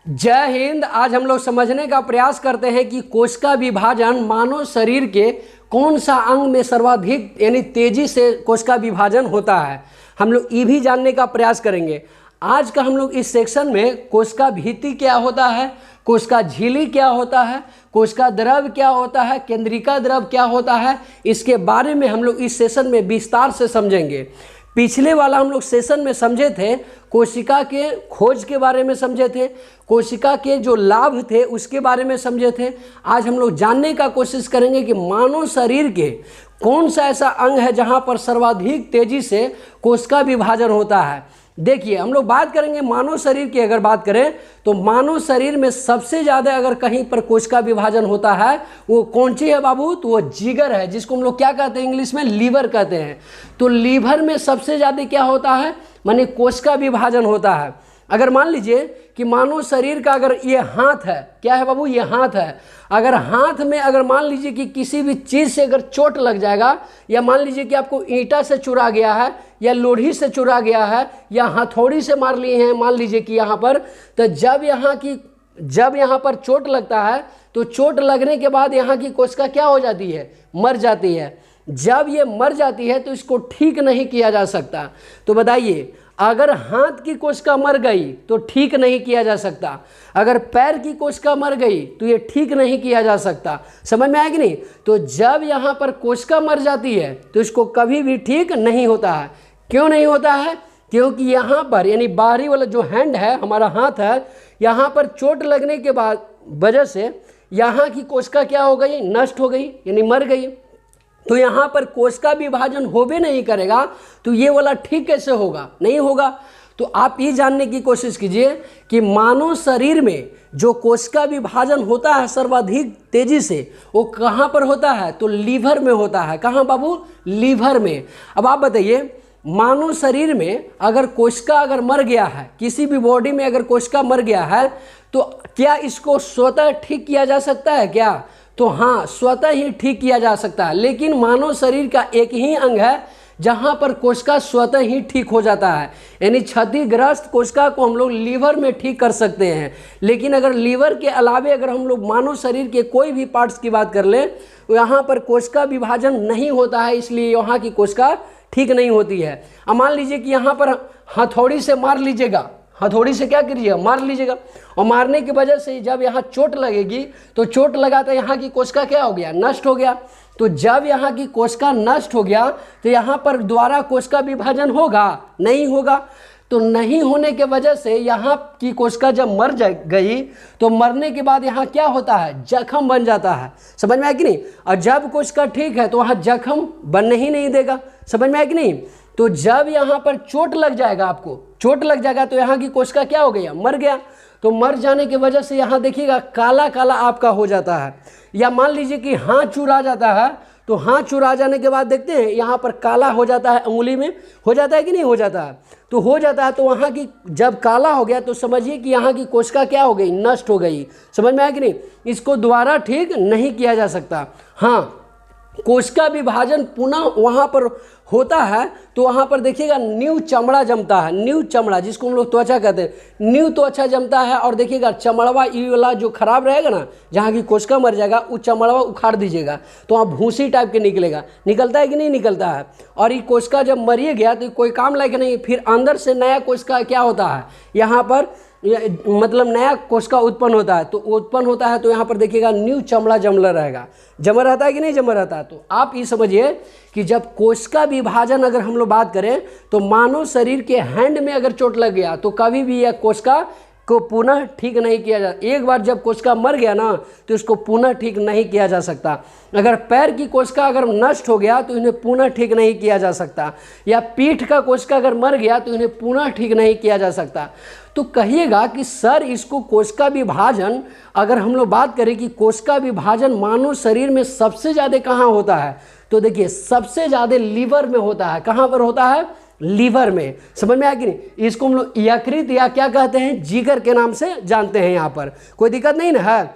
जय हिंद। आज हम लोग समझने का प्रयास करते हैं कि कोशिका विभाजन मानव शरीर के कौन सा अंग में सर्वाधिक यानी तेजी से कोशिका विभाजन होता है। हम लोग ये भी जानने का प्रयास करेंगे। आज का हम लोग इस सेक्शन में कोशिका भित्ति क्या होता है, कोशिका झिल्ली क्या होता है, कोशिका द्रव क्या होता है, केंद्रिका द्रव क्या होता है, इसके बारे में हम लोग इस सेशन में विस्तार से समझेंगे। पिछले वाला हम लोग सेशन में समझे थे, कोशिका के खोज के बारे में समझे थे, कोशिका के जो लाभ थे उसके बारे में समझे थे। आज हम लोग जानने का कोशिश करेंगे कि मानव शरीर के कौन सा ऐसा अंग है जहां पर सर्वाधिक तेजी से कोशिका विभाजन होता है। देखिए, हम लोग बात करेंगे मानव शरीर की। अगर बात करें तो मानव शरीर में सबसे ज़्यादा अगर कहीं पर कोशिका विभाजन होता है वो कौन सी है बाबू? तो वो जिगर है, जिसको हम लोग क्या कहते हैं इंग्लिश में, लीवर कहते हैं। तो लीवर में सबसे ज़्यादा क्या होता है, माने कोशिका विभाजन होता है। अगर मान लीजिए कि मानव शरीर का अगर ये हाथ है, क्या है बाबू? ये हाथ है। अगर हाथ में अगर मान लीजिए कि किसी भी चीज़ से अगर चोट लग जाएगा, या मान लीजिए कि आपको ईंटा से चुरा गया है, या लोढ़ी से चुरा गया है, या हथौड़ी से मार लिए हैं मान लीजिए कि यहाँ पर, तो जब यहाँ पर चोट लगता है तो चोट लगने के बाद यहाँ की कोशिका क्या हो जाती है? मर जाती है। जब ये मर जाती है तो इसको ठीक नहीं किया जा सकता। तो बताइए, अगर हाथ की कोशिका मर गई तो ठीक नहीं किया जा सकता, अगर पैर की कोशिका मर गई तो ये ठीक नहीं किया जा सकता। समझ में आया कि नहीं? तो जब यहाँ पर कोशिका मर जाती है तो इसको कभी भी ठीक नहीं होता है। क्यों नहीं होता है? क्योंकि यहाँ पर यानी बाहरी वाला जो हैंड है, हमारा हाथ है, यहाँ पर चोट लगने के बाद वजह से यहाँ की कोशिका क्या हो गई? नष्ट हो गई, यानी मर गई। तो यहाँ पर कोशिका विभाजन हो भी नहीं करेगा तो ये वाला ठीक कैसे होगा? नहीं होगा। तो आप ये जानने की कोशिश कीजिए कि मानव शरीर में जो कोशिका विभाजन होता है सर्वाधिक तेजी से, वो कहाँ पर होता है? तो लीवर में होता है। कहाँ बाबू? लीवर में। अब आप बताइए, मानव शरीर में अगर कोशिका अगर मर गया है, किसी भी बॉडी में अगर कोशिका मर गया है, तो क्या इसको स्वतः ठीक किया जा सकता है क्या? तो हाँ, स्वतः ही ठीक किया जा सकता है। लेकिन मानव शरीर का एक ही अंग है जहाँ पर कोशिका स्वतः ही ठीक हो जाता है, यानी क्षतिग्रस्त कोशिका को हम लोग लीवर में ठीक कर सकते हैं। लेकिन अगर लीवर के अलावे अगर हम लोग मानव शरीर के कोई भी पार्ट्स की बात कर लें तो यहाँ पर कोशिका विभाजन नहीं होता है, इसलिए यहाँ की कोशिका ठीक नहीं होती है। अब मान लीजिए कि यहाँ पर हथौड़ी से मार लीजिएगा, हथौड़ी से क्या कीजिएगा? मार लीजिएगा, और मारने की वजह से जब यहाँ चोट लगेगी तो चोट लगाता यहाँ की कोशिका क्या हो गया? नष्ट हो गया। तो जब यहाँ की कोशिका नष्ट हो गया तो यहाँ पर दोबारा कोशिका विभाजन होगा? नहीं होगा। तो नहीं होने के वजह से यहाँ की कोशिका जब मर गई तो मरने के बाद यहाँ क्या होता है? जख्म बन जाता है। समझ में आया कि नहीं? और जब कोशिका ठीक है तो वहाँ जख्म बनने ही नहीं देगा। समझ में आया कि नहीं? तो जब यहाँ पर चोट लग जाएगा, आपको चोट लग जाएगा तो यहाँ की कोशिका क्या हो गया? मर गया। तो मर जाने की वजह से यहाँ देखिएगा काला काला आपका हो जाता है। या मान लीजिए कि हाथ चुरा जाता है, तो हाथ चुरा जाने के बाद देखते हैं यहाँ पर काला हो जाता है, उंगली में हो जाता है कि नहीं हो जाता है? तो हो जाता है। तो वहाँ की जब काला हो गया तो समझिए कि यहाँ की कोशिका क्या हो गई? नष्ट हो गई। समझ में आया कि नहीं? इसको दोबारा ठीक नहीं किया जा सकता। हाँ, कोशिका विभाजन पुनः वहाँ पर होता है तो वहाँ पर देखिएगा न्यू चमड़ा जमता है, न्यू चमड़ा, जिसको हम लोग त्वचा कहते हैं, न्यू त्वचा जमता है। और देखिएगा चमड़वा ये वाला जो खराब रहेगा ना, जहाँ की कोशिका मर जाएगा, वो चमड़वा उखाड़ दीजिएगा तो वहाँ भूसी टाइप के निकलेगा। निकलता है कि नहीं निकलता है? और ये कोशिका जब मरिए गया तो कोई काम लायक नहीं, फिर अंदर से नया कोशिका क्या होता है? यहाँ पर मतलब नया कोशिका उत्पन्न होता है। तो उत्पन्न होता है तो यहाँ पर देखिएगा न्यू चमड़ा जमला रहेगा। जमा रहता है कि नहीं जमा रहता है? तो आप ये समझिए कि जब कोशिका विभाजन अगर हम लोग बात करें तो मानव शरीर के हैंड में अगर चोट लग गया तो कभी भी यह कोशिका को पुनः ठीक नहीं किया जा। एक बार जब कोशिका मर गया ना तो इसको पुनः ठीक नहीं किया जा सकता। अगर पैर की कोशिका अगर नष्ट हो गया तो इन्हें पुनः ठीक नहीं किया जा सकता। या पीठ का कोशिका अगर मर गया तो इन्हें पुनः ठीक नहीं किया जा सकता। तो कहिएगा कि सर इसको कोशिका विभाजन, अगर हम लोग बात करें कि कोशिका विभाजन मानव शरीर में सबसे ज़्यादा कहाँ होता है, तो देखिए सबसे ज़्यादा लीवर में होता है। कहाँ पर होता है? लीवर में। समझ में आया कि नहीं? इसको हम लोग यकृत या क्या कहते हैं? जिगर के नाम से जानते हैं। यहाँ पर कोई दिक्कत नहीं ना है?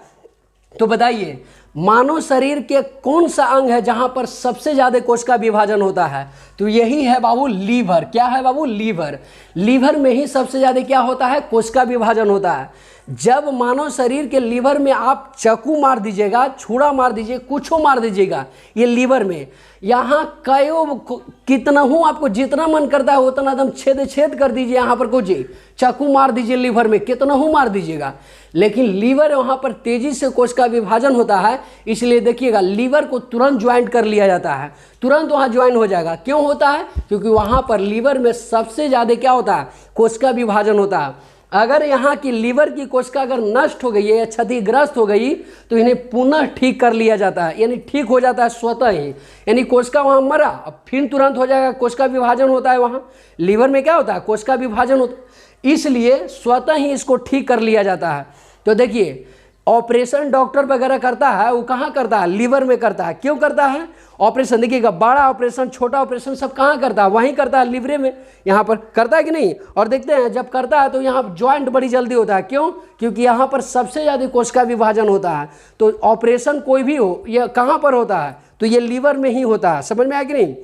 तो बताइए, मानव शरीर के कौन सा अंग है जहां पर सबसे ज्यादा कोशिका विभाजन होता है? तो यही है बाबू लीवर। क्या है बाबू? लीवर। लीवर में ही सबसे ज्यादा क्या होता है? कोशिका विभाजन होता है। जब मानव शरीर के लीवर में आप चाकू मार दीजिएगा, छुरा मार दीजिए, कुछ मार दीजिएगा ये लीवर में, यहाँ कितना हूँ आपको जितना मन करता है उतना एकदम छेद छेद कर दीजिए, यहाँ पर कुछ चाकू मार दीजिए लीवर में, कितना हूँ मार दीजिएगा, लेकिन लीवर वहाँ पर तेजी से कोशिका विभाजन होता है। इसलिए देखिएगा लीवर को तुरंत ज्वाइंट कर लिया जाता है, तुरंत वहाँ ज्वाइन हो जाएगा। क्यों होता है? क्योंकि वहाँ पर लीवर में सबसे ज़्यादा क्या होता है? कोशिका विभाजन होता है। अगर यहाँ की लीवर की कोशिका अगर नष्ट हो गई है या क्षतिग्रस्त हो गई तो इन्हें पुनः ठीक कर लिया जाता है, यानी ठीक हो जाता है स्वतः ही। यानी कोशिका वहाँ मरा, अब फिर तुरंत हो जाएगा, कोशिका विभाजन होता है वहाँ लीवर में, क्या होता है? कोशिका विभाजन होता है, इसलिए स्वतः ही इसको ठीक कर लिया जाता है। तो देखिए ऑपरेशन डॉक्टर वगैरह करता है, वो कहाँ करता है? लीवर में करता है। क्यों करता है ऑपरेशन? देखिएगा बड़ा ऑपरेशन छोटा ऑपरेशन सब कहाँ करता है? वहीं करता है, लीवरे में, यहाँ पर करता है कि नहीं? और देखते हैं जब करता है तो यहाँ ज्वाइंट बड़ी जल्दी होता है। क्यों? क्योंकि यहाँ पर सबसे ज़्यादा कोशिका विभाजन होता है। तो ऑपरेशन कोई भी हो ये कहाँ पर होता है? तो ये लीवर में ही होता है। समझ में आया कि नहीं?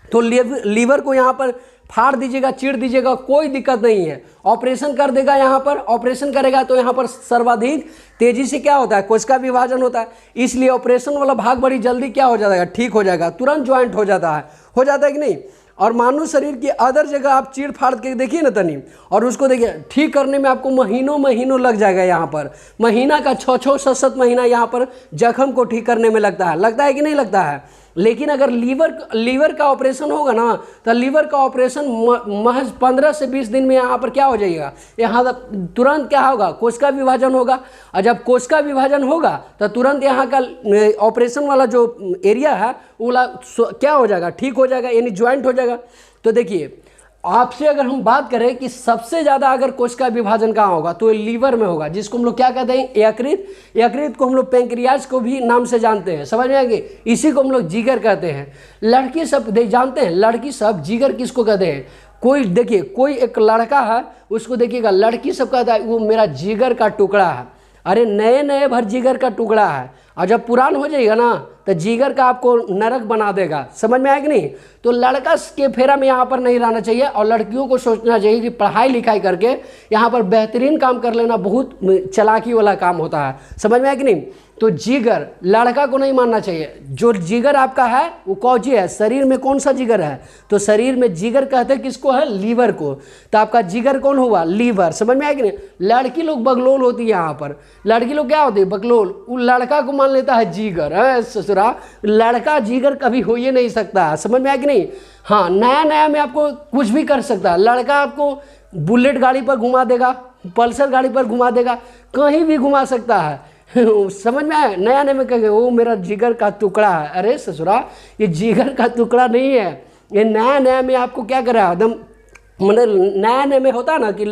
तो लीवर को यहाँ पर फाड़ दीजिएगा, चीर दीजिएगा, कोई दिक्कत नहीं है। ऑपरेशन कर देगा, यहाँ पर ऑपरेशन करेगा तो यहाँ पर सर्वाधिक तेजी से क्या होता है? कोशिका विभाजन होता है। इसलिए ऑपरेशन वाला भाग बड़ी जल्दी क्या हो जाएगा? ठीक हो जाएगा, तुरंत ज्वाइंट हो जाता है कि नहीं? और मानव शरीर की अदर जगह आप चीर फाड़ के देखिए ना तनी, और उसको देखिए ठीक करने में आपको महीनों लग जाएगा। यहाँ पर महीना का 6-7 महीना यहाँ पर जख्म को ठीक करने में लगता है कि नहीं लगता है? लेकिन अगर लीवर का ऑपरेशन होगा ना तो लीवर का ऑपरेशन महज 15 से 20 दिन में यहाँ पर क्या हो जाएगा? यहाँ तुरंत क्या होगा? कोशिका विभाजन होगा। और जब कोशिका विभाजन होगा तो तुरंत यहाँ का ऑपरेशन वाला जो एरिया है वो क्या हो जाएगा? ठीक हो जाएगा, यानी ज्वाइंट हो जाएगा। तो देखिए आपसे अगर हम बात करें कि सबसे ज़्यादा अगर कोशिका विभाजन कहाँ होगा तो लीवर में होगा, जिसको हम लोग क्या कहते हैं? यकृत को हम लोग पैंक्रियाज को भी नाम से जानते हैं। समझ में आएगी? इसी को हम लोग जिगर कहते हैं। लड़की सब जानते हैं, लड़की सब जिगर किसको कहते हैं? कोई देखिए कोई एक लड़का है उसको देखिएगा लड़की सब कहता है वो मेरा जिगर का टुकड़ा है। अरे नए भर जिगर का टुकड़ा है, और जब पुरान हो जाएगा ना तो जिगर का आपको नरक बना देगा। समझ में आया कि नहीं? तो लड़का के फेरा में यहाँ पर नहीं रहना चाहिए, और लड़कियों को सोचना चाहिए कि पढ़ाई लिखाई करके यहाँ पर बेहतरीन काम कर लेना बहुत चालाकी वाला काम होता है। समझ में आया कि नहीं? तो जिगर लड़का को नहीं मानना चाहिए। जो जिगर आपका है वो कौन है? शरीर में कौन सा जिगर है? तो शरीर में जिगर कहते हैं किसको है? लीवर को। तो आपका जिगर कौन हुआ? लीवर। समझ में आया कि नहीं? लड़की लोग बगलोल होती है, यहाँ पर लड़की लोग क्या होती है? बगलोल। वो लड़का को मान लेता है जिगर। है ससुरा, लड़का जिगर कभी हो ही नहीं सकता। समझ में आया कि नहीं? हाँ, नया में आपको कुछ भी कर सकता है। लड़का आपको बुलेट गाड़ी पर घुमा देगा, पल्सर गाड़ी पर घुमा देगा, कहीं भी घुमा सकता है। समझ में आया? नया में कहेंगे वो मेरा जिगर का टुकड़ा है। अरे ससुरा, ये जिगर का टुकड़ा नहीं है, ये नया में आपको क्या करा एकदम, मतलब नया में होता है ना कि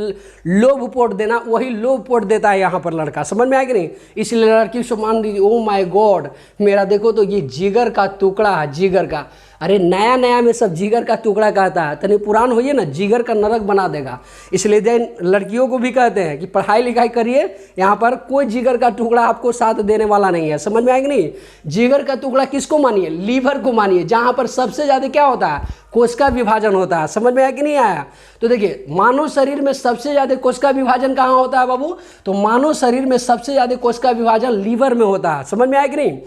लोभ पोट देना, वही लोभ पोट देता है यहाँ पर लड़का। समझ में आया कि नहीं? इसलिए लड़की से मान लीजिए ओ माय गॉड मेरा देखो तो ये जिगर का टुकड़ा है, जिगर का। अरे नया में सब जिगर का टुकड़ा कहता है, तनी पुरान होइए ना जिगर का नरक बना देगा। इसलिए लड़कियों को भी कहते हैं कि पढ़ाई लिखाई करिए, यहाँ पर कोई जिगर का टुकड़ा आपको साथ देने वाला नहीं है। समझ में आएगा नहीं? जिगर का टुकड़ा किसको मानिए? लीवर को मानिए, जहाँ पर सबसे ज़्यादा क्या होता है? कोशिका विभाजन होता है। समझ में आया कि नहीं आया? तो देखिए मानव शरीर में सबसे ज़्यादा कोशिका विभाजन कहाँ होता है बाबू? तो मानव शरीर में सबसे ज़्यादा कोशिका विभाजन लीवर में होता है। समझ में आया कि नहीं?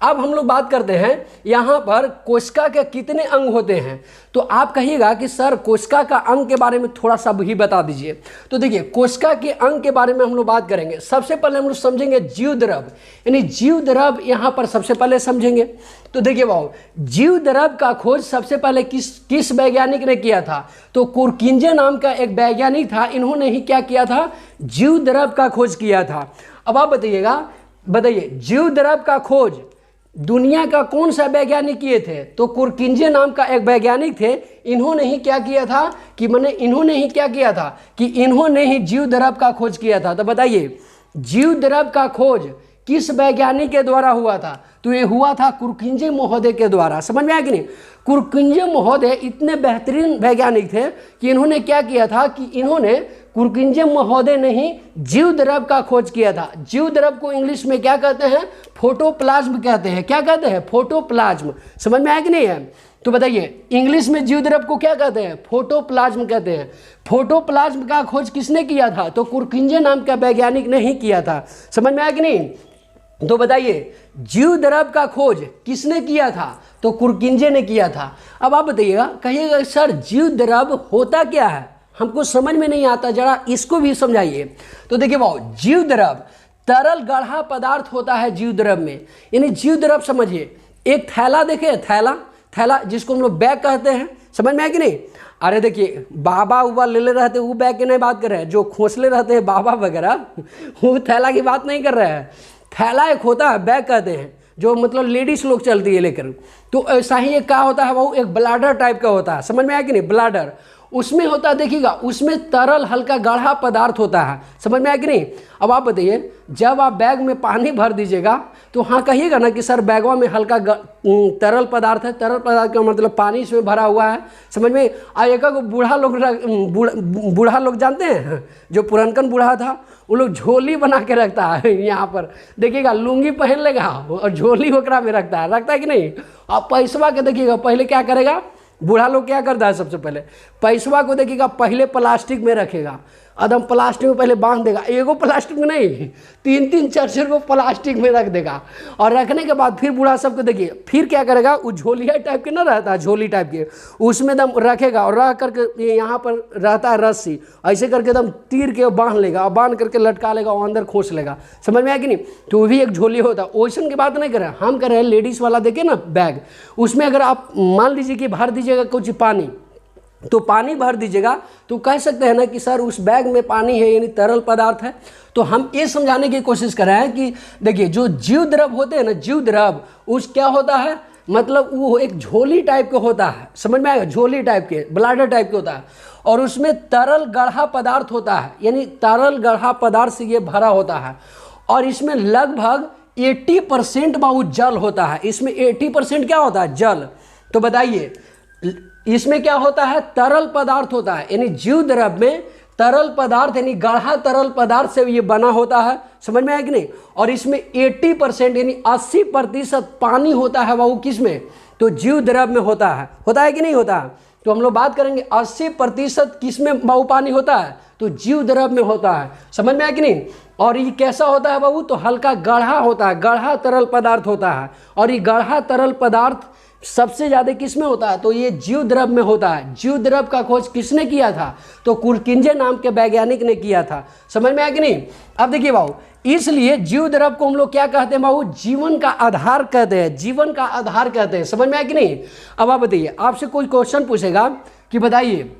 अब हम लोग बात करते हैं यहाँ पर कोशिका के कितने अंग होते हैं। तो आप कहिएगा कि सर कोशिका का अंग के बारे में थोड़ा सा भी बता दीजिए। तो देखिए कोशिका के अंग के बारे में हम लोग बात करेंगे। सबसे पहले हम लोग समझेंगे जीव द्रव, यानी जीव द्रव यहाँ पर सबसे पहले समझेंगे। तो देखिए बाबू, जीव द्रव का खोज सबसे पहले किस वैज्ञानिक ने किया था? तो कुरकिंजे नाम का एक वैज्ञानिक था, इन्होंने ही क्या किया था? जीव द्रव का खोज किया था। अब आप बताइए जीव द्रव का खोज दुनिया का कौन सा वैज्ञानिक किए थे? तो कुरकिंजे नाम का एक वैज्ञानिक थे, इन्होंने ही क्या किया था कि इन्होंने ही जीव द्रव का खोज किया था। तो बताइए जीव द्रव का खोज किस वैज्ञानिक के द्वारा हुआ था? तो ये हुआ था कुरकिंजे महोदय के द्वारा। समझ में आया कि नहीं? कुरकिंजे महोदय इतने बेहतरीन वैज्ञानिक थे कि इन्होंने क्या किया था कि इन्होंने कुरकुंजे महोदय ने ही जीव द्रव का खोज किया था। जीव द्रव को इंग्लिश में क्या कहते हैं? फोटोप्लाज्म कहते हैं। क्या कहते हैं? फोटोप्लाज्म। समझ में आया कि नहीं है? तो बताइए इंग्लिश में जीव द्रव को क्या कहते हैं? फोटोप्लाज्म कहते हैं। फोटोप्लाज्म का खोज किसने किया था? तो कुरकुंजे नाम का वैज्ञानिक ने ही किया था। समझ में आया कि नहीं? तो बताइए जीव द्रव का खोज किसने किया था? तो कुरकुंजे ने किया था। अब आप बताइएगा, कहिएगा सर जीव द्रव होता क्या है? हमको समझ में नहीं आता, जरा इसको भी समझाइए। तो देखिए भाव, जीव द्रव तरल गाढ़ा पदार्थ होता है जीव द्रव में। यानी जीव द्रव समझिए, एक थैला देखे, थैला जिसको हम लोग बैग कहते हैं। समझ में आया कि नहीं? अरे देखिए बाबा उबा ले रहते वो बैग की नहीं बात कर रहे हैं, जो खोसले रहते हैं बाबा वगैरह वो थैला की बात नहीं कर रहे हैं। थैला एक होता है, बैग कहते हैं, जो मतलब लेडीज लोग चलती है लेकर। तो ऐसा ही एक क्या होता है वो, एक ब्लाडर टाइप का होता है। समझ में आया कि नहीं? ब्लाडर उसमें होता है, देखिएगा उसमें तरल हल्का गाढ़ा पदार्थ होता है। समझ में आया कि नहीं? अब आप बताइए, जब आप बैग में पानी भर दीजिएगा तो हाँ कहिएगा ना कि सर बैगवा में हल्का तरल पदार्थ है। तरल पदार्थ का मतलब पानी इसमें भरा हुआ है। समझ में? एक बूढ़ा लोग जानते हैं, जो पुरनकन बूढ़ा था, वो लोग झोली बना के रखता है यहाँ पर। देखिएगा लुंगी पहन लेगा और झोली ओकरा में रखता है कि नहीं? अब पैसवा के देखिएगा पहले क्या करेगा बूढ़ा लोग, क्या करता है सबसे पहले पैसवा को देखिएगा पहले प्लास्टिक में रखेगा, एकदम प्लास्टिक में पहले बांध देगा। एगो प्लास्टिक में नहीं, 3-3 4-4 को प्लास्टिक में रख देगा। और रखने के बाद फिर बूढ़ा सबको देखिए फिर क्या करेगा, वो झोलिया टाइप के ना रहता है, झोली टाइप के, उसमें एकदम रखेगा और रख करके यहाँ पर रहता है रस्सी, ऐसे करके एकदम तीर के बांध लेगा और बांध करके लटका लेगा और अंदर खोस लेगा। समझ में आया कि नहीं? तो वो भी एक झोली होता है। ओशन की बात नहीं कर रहे हैं हम, कर रहे हैं लेडीज़ वाला। देखिए ना बैग, उसमें अगर आप मान लीजिए कि भर दीजिएगा कुछ पानी, तो पानी भर दीजिएगा तो कह सकते हैं ना कि सर उस बैग में पानी है, यानी तरल पदार्थ है। तो हम ये समझाने की कोशिश कर रहे हैं कि देखिए जो जीव द्रव होते हैं ना, जीव द्रव उस क्या होता है, मतलब वो एक झोली टाइप का होता है। समझ में आएगा? झोली टाइप के, ब्लाडर टाइप के होता है और उसमें तरल गाढ़ा पदार्थ होता है, यानी तरल गाढ़ा पदार्थ से ये भरा होता है। और इसमें लगभग 80% वो जल होता है। इसमें 80% क्या होता है? जल। तो बताइए इसमें क्या होता है? तरल पदार्थ होता है, यानी जीव द्रव में तरल पदार्थ यानी गाढ़ा तरल पदार्थ से ये बना होता है। समझ में आया कि नहीं? और इसमें 80% यानी 80% पानी होता है वो किस में? तो जीव द्रव में होता है कि नहीं होता है? तो हम लोग बात करेंगे 80% किस में वो पानी होता है? तो जीव द्रव में होता है। समझ में आया कि नहीं? और ये कैसा होता है बाबू? तो हल्का गाढ़ा होता है, गाढ़ा तरल पदार्थ होता है। और ये गाढ़ा तरल पदार्थ सबसे ज़्यादा किस में होता है? तो ये जीव द्रव में होता है। जीव द्रव का खोज किसने किया था? तो कुरकुंजे नाम के वैज्ञानिक ने किया था। समझ में आया कि नहीं? अब देखिए बाबू, इसलिए जीव द्रव को हम लोग क्या कहते हैं बाबू? जीवन का आधार कहते हैं, जीवन का आधार कहते हैं। समझ में आया कि नहीं? अब आप बताइए, आपसे कोई क्वेश्चन पूछेगा कि बताइए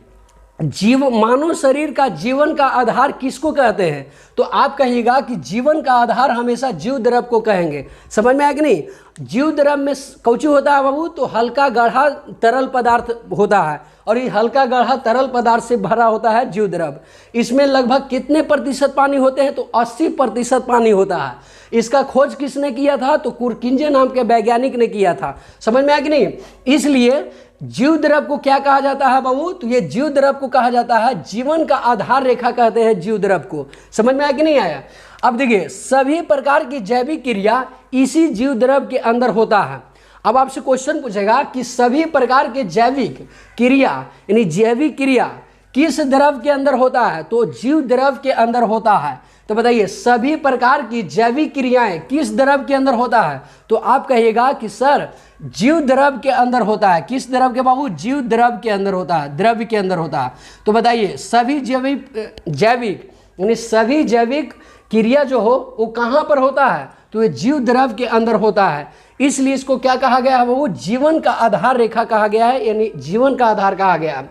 मानव शरीर का जीवन का आधार किसको कहते हैं? तो आप कहिएगा कि जीवन का आधार हमेशा जीव द्रव को कहेंगे। समझ में आया कि नहीं? जीव द्रव में कौची होता है बाबू? तो हल्का गाढ़ा तरल पदार्थ होता है और ये हल्का गाढ़ा तरल पदार्थ से भरा होता है जीव द्रव। इसमें लगभग कितने प्रतिशत पानी होते हैं? तो 80% पानी होता है। इसका खोज किसने किया था? तो कुरकुंजे नाम के वैज्ञानिक ने किया था। समझ में आया कि नहीं? इसलिए जीव द्रव को क्या कहा जाता है बाबू? तो ये जीव द्रव को कहा जाता है जीवन का आधार रेखा कहते हैं जीव द्रव को। समझ में आया कि नहीं आया? अब देखिए सभी प्रकार की जैविक क्रिया इसी जीव द्रव के अंदर होता है। अब आपसे क्वेश्चन पूछेगा कि सभी प्रकार के जैविक क्रिया यानी जैविक क्रिया किस द्रव के अंदर होता है? तो जीव द्रव के अंदर होता है। तो बताइए सभी प्रकार की जैविक क्रियाएं किस द्रव के अंदर होता है? तो आप कहिएगा कि सर जीव द्रव के अंदर होता है। किस द्रव के बाबू? जीव द्रव के अंदर होता है, द्रव्य के अंदर होता है। तो बताइए सभी जैविक यानी सभी जैविक क्रिया जो हो वो कहाँ पर होता है? तो ये जीव द्रव के अंदर होता है। इसलिए इसको क्या कहा गया है बाबू? जीवन का आधार रेखा कहा गया है, यानी जीवन का आधार कहा गया है।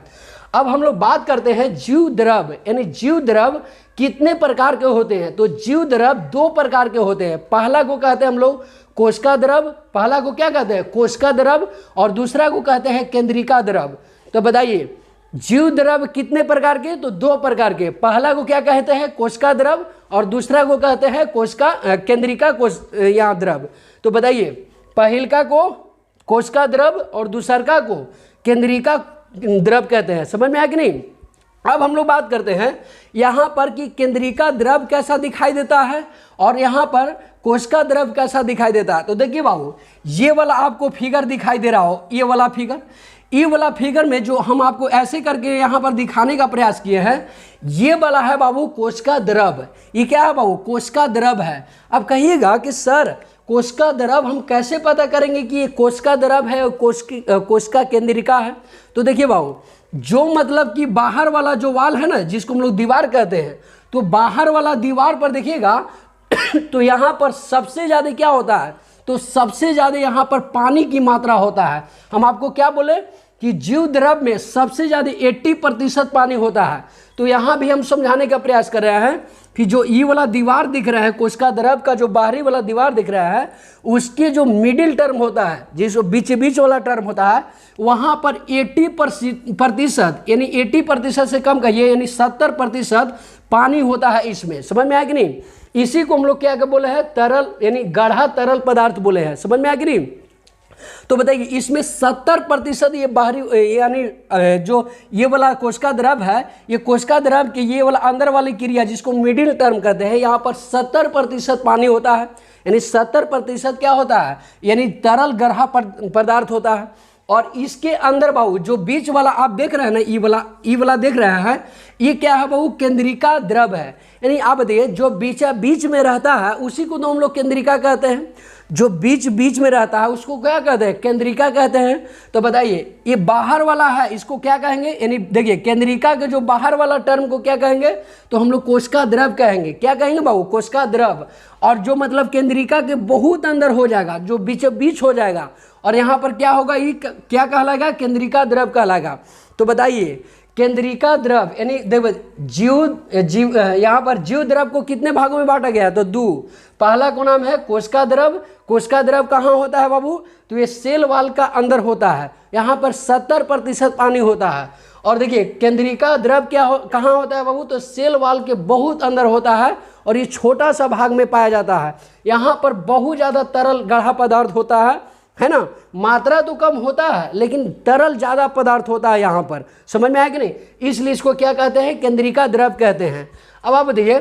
अब हम लोग बात करते हैं जीव द्रव, यानी जीव द्रव कितने प्रकार के होते हैं? तो जीव द्रव 2 प्रकार के होते हैं। पहला को कहते हैं हम लोग कोशिका द्रव, पहला को क्या कहते हैं? कोशिका द्रव, और दूसरा को कहते हैं केंद्रिका द्रव। तो बताइए जीव द्रव कितने प्रकार के? तो 2 प्रकार के। पहला को क्या कहते हैं? कोशिका द्रव, और दूसरा को कहते हैं केंद्रिका यहाँ द्रव। तो बताइए पहलका को कोशिका द्रव और दूसरका को केंद्रिका द्रव कहते हैं। समझ में आया कि नहीं? अब हम लोग बात करते हैं यहाँ पर कि केंद्रिका द्रव कैसा दिखाई देता है और यहाँ पर कोशिका द्रव कैसा दिखाई देता है। तो देखिए बाबू, ये वाला आपको फिगर दिखाई दे रहा हो, ये वाला फिगर में जो हम आपको ऐसे करके यहाँ पर दिखाने का प्रयास किए हैं, ये वाला है बाबू कोशिका द्रव। ये क्या है बाबू? कोशिका द्रव है। अब कहिएगा कि सर कोशिका द्रव हम कैसे पता करेंगे कि ये कोशिका द्रव है और कोशिका केंद्रिका है? तो देखिए बाबू, जो मतलब कि बाहर वाला जो वाल है ना, जिसको हम लोग दीवार कहते हैं, तो बाहर वाला दीवार पर देखिएगा तो यहाँ पर सबसे ज़्यादा क्या होता है? तो सबसे ज़्यादा यहाँ पर पानी की मात्रा होता है। हम आपको क्या बोले कि जीव द्रव में सबसे ज़्यादा 80% पानी होता है। तो यहाँ भी हम समझाने का प्रयास कर रहे हैं कि जो ये वाला दीवार दिख रहा है, कोशिका द्रव का जो बाहरी वाला दीवार दिख रहा है, उसके जो मिडिल टर्म होता है, जिस बीच वाला टर्म होता है, वहाँ पर 80% यानी 80% से कम कहिए, यानी 70% पानी होता है इसमें। समझ में आया कि नहीं? इसी को हम लोग क्या बोले हैं? तरल, यानी गाढ़ा तरल पदार्थ बोले हैं। समझ में आया कि नहीं? तो बताइए, इसमें 70% ये बाहरी, यानी जो ये वाला कोशिका द्रव है, ये कोशिका द्रव की ये वाला अंदर वाली क्रिया जिसको मिडिल टर्म कहते हैं, यहाँ पर 70% पानी होता है। यानी 70% क्या होता है? यानी तरल गाढ़ा पदार्थ होता है। और इसके अंदर बाबू जो बीच वाला आप देख रहे हैं ना, ई वाला देख रहे हैं, ये क्या है बाबू? केंद्रिका द्रव है। यानी आप बताइए, जो बीच में रहता है उसी को तो हम लोग केंद्रिका कहते हैं। जो बीच में रहता है उसको क्या कहते हैं? केंद्रिका कहते हैं। तो बताइए, ये बाहर वाला है, इसको क्या कहेंगे? यानी देखिए, केंद्रिका के जो बाहर वाला टर्म को क्या कहेंगे? तो हम लोग कोशिका द्रव कहेंगे। क्या कहेंगे बाबू? कोशिका द्रव। और जो मतलब केंद्रिका के बहुत अंदर हो जाएगा, जो बीच हो जाएगा, और यहाँ पर क्या होगा? ये क्या कहलाएगा? केंद्रिका द्रव कहलाएगा। तो बताइए, केंद्रिका द्रव यानी देखो, जीव यहाँ पर जीव द्रव को कितने भागों में बांटा गया है? तो 2। पहला को नाम है कोशिका द्रव। कोशिका द्रव कहाँ होता है बाबू? तो ये सेल वाल का अंदर होता है। यहाँ पर 70% पानी होता है। और देखिए, केंद्रिका द्रव कहाँ होता है बाबू? तो सेल वाल के बहुत अंदर होता है और ये छोटा सा भाग में पाया जाता है। यहाँ पर बहुत ज़्यादा तरल गाढ़ा पदार्थ होता है ना? मात्रा तो कम होता है लेकिन तरल ज़्यादा पदार्थ होता है यहाँ पर। समझ में आया कि नहीं? इसलिए इसको क्या कहते हैं? केंद्रिका द्रव कहते हैं। अब आप बताइए,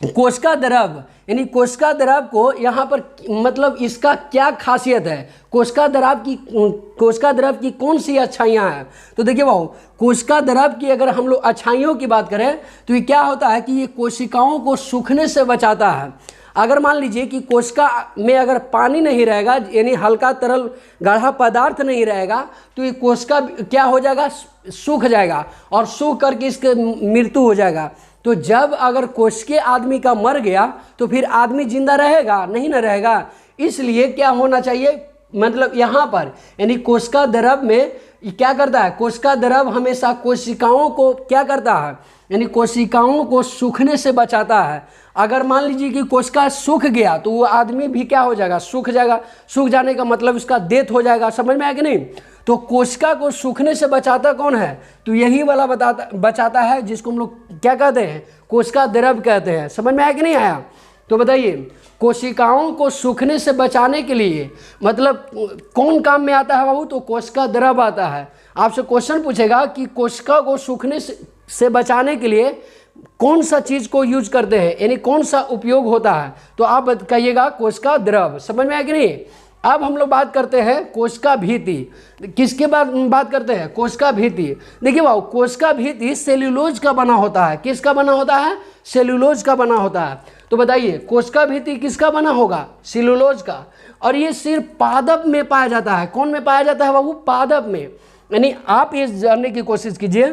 कोशिका द्रव यानी कोशिका द्रव को यहाँ पर मतलब इसका क्या खासियत है? कोशिका द्रव की कौन सी अच्छाइयाँ हैं? तो देखिए बाबू, कोशिका द्रव की अगर हम लोग अच्छाइयों की बात करें तो ये क्या होता है कि ये कोशिकाओं को सूखने से बचाता है। अगर मान लीजिए कि कोशिका में अगर पानी नहीं रहेगा, यानी हल्का तरल गाढ़ा पदार्थ नहीं रहेगा, तो ये कोशिका क्या हो जाएगा? सूख जाएगा और सूख करके इसके मृत्यु हो जाएगा। तो जब अगर कोशिकीय आदमी का मर गया तो फिर आदमी जिंदा रहेगा? नहीं ना रहेगा। इसलिए क्या होना चाहिए? मतलब यहाँ पर यानी कोशिका द्रव में क्या करता है? कोशिका द्रव हमेशा कोशिकाओं को क्या करता है? यानी कोशिकाओं को सूखने से बचाता है। अगर मान लीजिए कि कोशिका सूख गया तो वो आदमी भी क्या हो जाएगा? सूख जाएगा। सूख जाने का मतलब उसका डेथ हो जाएगा। समझ में आया कि नहीं? तो कोशिका को सूखने से बचाता कौन है? तो यही वाला बचाता है, जिसको हम लोग क्या कहते हैं? कोशिका द्रव कहते हैं। समझ में आया कि नहीं आया? तो बताइए, कोशिकाओं को सूखने से बचाने के लिए मतलब कौन काम में आता है बाबू? तो कोशिका द्रव आता है। आपसे क्वेश्चन पूछेगा कि कोशिका को सूखने से बचाने के लिए कौन सा चीज़ को यूज करते हैं, यानी कौन सा उपयोग होता है? तो आप कहिएगा कोशिका द्रव। समझ में आया कि नहीं? अब हम लोग बात करते हैं कोशिका भित्ति। किसके बात करते हैं? कोशिका भित्ति। देखिए बाबू, कोशिका भित्ति सेल्यूलोज का बना होता है। किसका बना होता है? सेल्यूलोज का बना होता है। तो बताइए, कोशिका भित्ति किसका बना होगा? सेल्यूलोज का। और ये सिर्फ पादप में पाया जाता है। कौन में पाया जाता है बाबू? पादप में। यानी आप ये जानने की कोशिश कीजिए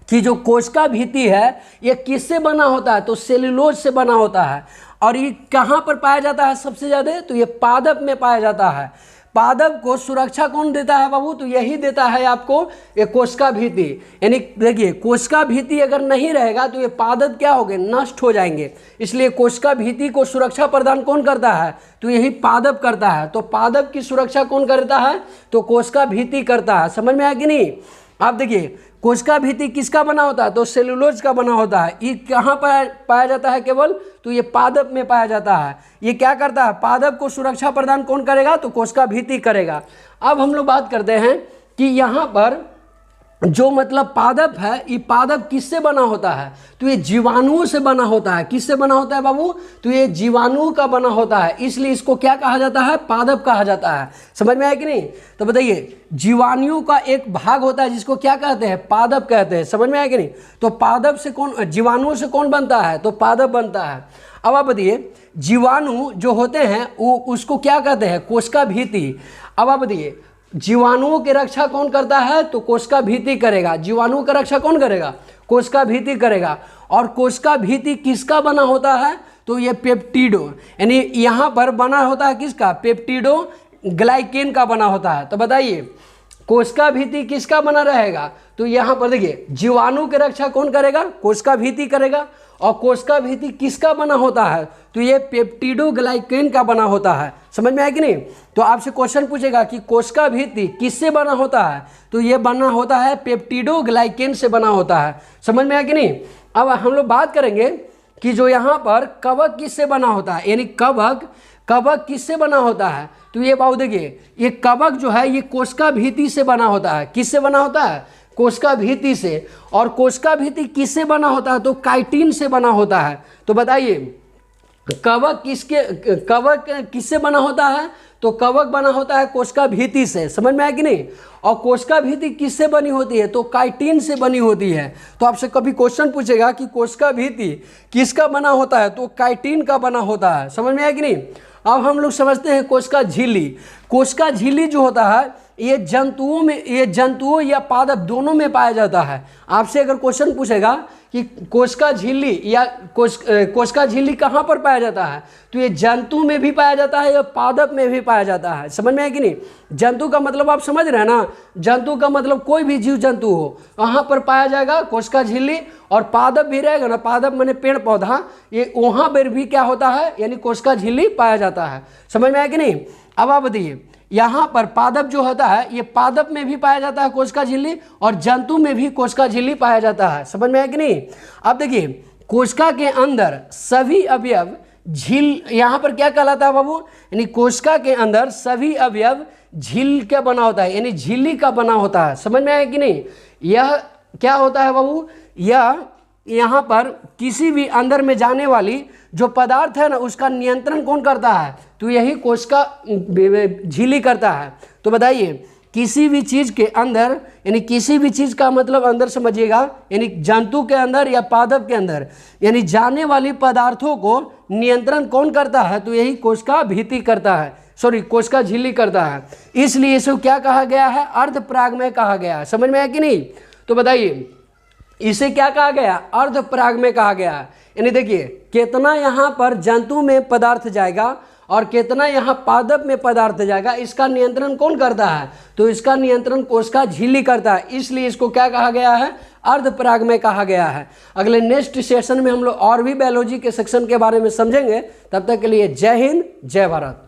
कि जो कोशिका भित्ति है ये किससे बना होता है? तो सेल्यूलोज से बना होता है। और ये कहाँ पर पाया जाता है सबसे ज़्यादा? तो ये पादप में पाया जाता है। पादप को सुरक्षा कौन देता है बाबू? तो यही देता है आपको ये कोशिका भित्ति। यानी देखिए, कोशिका भित्ति अगर नहीं रहेगा तो ये पादप क्या होंगे? नष्ट हो जाएंगे। इसलिए कोशिका भित्ति को सुरक्षा प्रदान कौन करता है? तो यही पादप करता है। तो पादप की सुरक्षा कौन करता है? तो कोशिका भित्ति करता है। समझ में आया कि नहीं? आप देखिए, कोशिका भित्ति किसका बना होता है? तो सेल्यूलोज का बना होता है। ये कहाँ पाया जाता है केवल? तो ये पादप में पाया जाता है। ये क्या करता है? पादप को सुरक्षा प्रदान कौन करेगा? तो कोशिका भित्ति करेगा। अब हम लोग बात करते हैं कि यहाँ पर जो मतलब पादप है, ये पादप किससे बना होता है? तो ये जीवाणुओं से बना होता है। किससे बना होता है बाबू? तो ये जीवाणुओं का बना होता है, इसलिए इसको क्या कहा जाता है? पादप कहा जाता है। समझ में आया कि नहीं? तो बताइए, जीवाणुओं का एक भाग होता है जिसको क्या कहते हैं? पादप कहते हैं। समझ में आया कि नहीं? तो पादप से कौन, जीवाणुओं से कौन बनता है? तो पादप बनता है। अब आप बताइए, जीवाणु जो होते हैं वो उसको क्या कहते हैं? कोशिका भित्ति। अब आप बताइए, जीवाणुओं की रक्षा कौन करता है? तो कोशिका भित्ति करेगा। जीवाणुओं की रक्षा कौन करेगा? कोशिका भित्ति करेगा। और कोशिका भित्ति किसका बना होता है? तो ये पेप्टिडो, यानी यहाँ पर बना होता है किसका? पेप्टिडो ग्लाइकेन का बना होता है। तो बताइए, कोशिका भित्ति किसका बना रहेगा? तो यहाँ पर देखिए, जीवाणु की रक्षा कौन करेगा? कोशिका भित्ति करेगा। और कोशिका भित्ति किसका बना होता है? तो ये पेप्टिडोग्लाइकेन का बना होता है। समझ में आया कि नहीं? तो आपसे क्वेश्चन पूछेगा कि कोशिका भित्ति किससे बना होता है? तो ये बना होता है पेप्टिडोग्लाइकेन से बना होता है। समझ में आया कि नहीं? अब हम लोग बात करेंगे कि जो यहाँ पर कवक किससे बना होता है, यानी कवक किससे बना होता है? तो ये बाबू देखिए, ये कवक जो है ये कोशिका भित्ति से बना होता है। किससे बना होता है? कोशिका भित्ति से। और कोशिका भित्ति किससे बना होता है? तो काइटिन से बना होता है। तो बताइए, कवक किससे बना होता है? तो कवक बना होता है कोशिका भित्ति से। समझ में आया कि नहीं? और कोशिका भित्ति किससे बनी होती है? तो काइटिन से बनी होती है। तो आपसे कभी क्वेश्चन पूछेगा कि कोशिका भित्ति किसका बना होता है? तो काइटिन का बना होता है। समझ में आया कि नहीं? अब हम लोग समझते हैं कोशिका झिल्ली। कोशिका झिल्ली जो होता है ये जंतुओं या पादप दोनों में पाया जाता है। आपसे अगर क्वेश्चन पूछेगा कि कोशिका झिल्ली या कोशिका झिल्ली कहाँ पर पाया जाता है? तो ये जंतु में भी पाया जाता है या पादप में भी पाया जाता है। समझ में है कि नहीं? जंतु का मतलब आप समझ रहे हैं ना? जंतु का मतलब कोई भी जीव जंतु हो वहाँ पर पाया जाएगा कोशिका झिल्ली। और पादप भी रहेगा ना, पादप माने पेड़ पौधा, ये वहाँ पर भी क्या होता है? यानी कोशिका झिल्ली पाया जाता है। समझ में आया कि नहीं? अब आप बताइए, यहाँ पर पादप जो होता है ये पादप में भी पाया जाता है कोशिका झिल्ली, और जंतु में भी कोशिका झिल्ली पाया जाता है। समझ में आया कि नहीं? अब देखिए, कोशिका के अंदर सभी अवयव झिल, यहाँ पर क्या कहलाता है बाबू? यानी कोशिका के अंदर सभी अवयव झिल का बना होता है, यानी झिल्ली का बना होता है। समझ में आया कि नहीं? यह क्या होता है बाबू? यह यहाँ पर किसी भी अंदर में जाने वाली जो पदार्थ है ना उसका नियंत्रण कौन करता है? तो यही कोशिका झिल्ली करता है। तो बताइए, किसी भी चीज़ के अंदर, यानी किसी भी चीज़ का मतलब अंदर समझिएगा, यानी जंतु के अंदर या पादप के अंदर, यानी जाने वाली पदार्थों को नियंत्रण कौन करता है? तो यही कोशिका भित्ति करता है, कोशिका झिल्ली करता है। इसलिए इसको क्या कहा गया है? अर्धपरागमय कहा गया है। समझ में आया कि नहीं? तो बताइए, इसे क्या कहा गया? अर्धपरागमय कहा गया। यानी देखिए, कितना यहाँ पर जंतु में पदार्थ जाएगा और कितना यहाँ पादप में पदार्थ जाएगा, इसका नियंत्रण कौन करता है? तो इसका नियंत्रण कोशिका झिल्ली करता है। इसलिए इसको क्या कहा गया है? अर्धपरागमय कहा गया है। अगले नेक्स्ट सेशन में हम लोग और भी बायोलॉजी के सेक्शन के बारे में समझेंगे। तब तक के लिए जय हिंद, जय भारत।